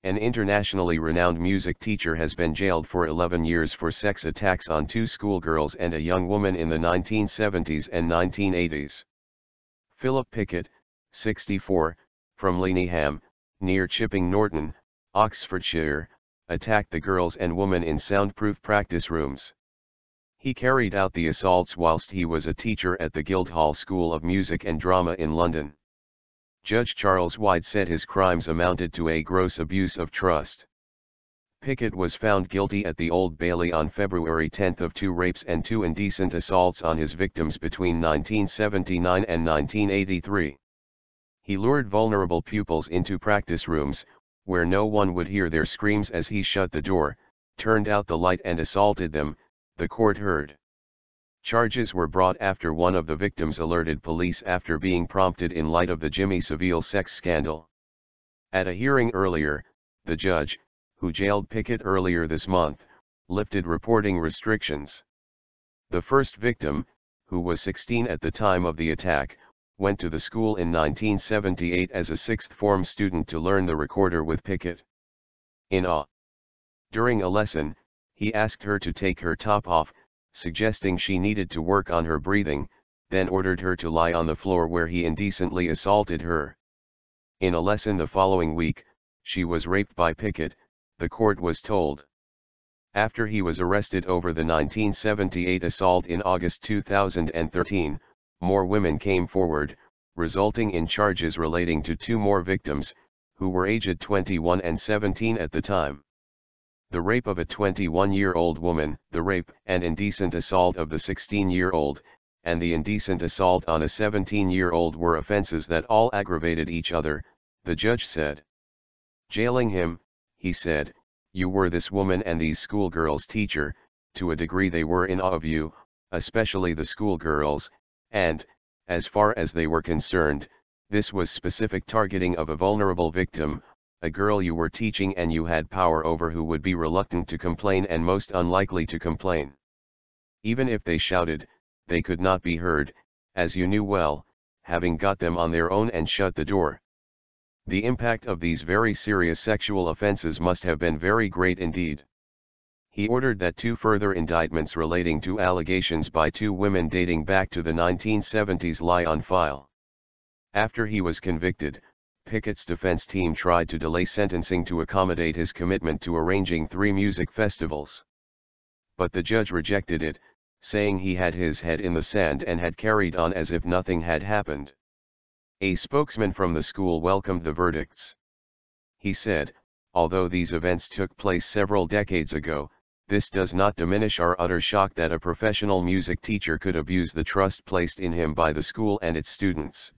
An internationally renowned music teacher has been jailed for 11 years for sex attacks on two schoolgirls and a young woman in the 1970s and 1980s. Philip Pickett, 64, from Lyneham, near Chipping Norton, Oxfordshire, attacked the girls and woman in soundproof practice rooms. He carried out the assaults whilst he was a teacher at the Guildhall School of Music and Drama in London. Judge Charles White said his crimes amounted to a gross abuse of trust. Pickett was found guilty at the Old Bailey on February 10 of 2 rapes and 2 indecent assaults on his victims between 1979 and 1983. He lured vulnerable pupils into practice rooms, where no one would hear their screams as he shut the door, turned out the light and assaulted them, the court heard. Charges were brought after one of the victims alerted police after being prompted in light of the Jimmy Savile sex scandal. At a hearing earlier, the judge, who jailed Pickett earlier this month, lifted reporting restrictions. The first victim, who was 16 at the time of the attack, went to the school in 1978 as a sixth-form student to learn the recorder with Pickett. During a lesson, he asked her to take her top off, suggesting she needed to work on her breathing, then ordered her to lie on the floor where he indecently assaulted her. In a lesson the following week, she was raped by Pickett, the court was told. After he was arrested over the 1978 assault in August 2013, more women came forward, resulting in charges relating to 2 more victims, who were aged 21 and 17 at the time. The rape of a 21-year-old woman, the rape and indecent assault of the 16-year-old, and the indecent assault on a 17-year-old were offenses that all aggravated each other, the judge said. Jailing him, he said, "You were this woman and these schoolgirls' teacher, to a degree they were in awe of you, especially the schoolgirls, and, as far as they were concerned, this was specific targeting of a vulnerable victim, a girl you were teaching and you had power over who would be reluctant to complain and most unlikely to complain. Even if they shouted, they could not be heard, as you knew well, having got them on their own and shut the door. The impact of these very serious sexual offenses must have been very great indeed." He ordered that 2 further indictments relating to allegations by 2 women dating back to the 1970s lie on file. After he was convicted, Pickett's defense team tried to delay sentencing to accommodate his commitment to arranging 3 music festivals. But the judge rejected it, saying he had his head in the sand and had carried on as if nothing had happened. A spokesman from the school welcomed the verdicts. He said, "Although these events took place several decades ago, this does not diminish our utter shock that a professional music teacher could abuse the trust placed in him by the school and its students."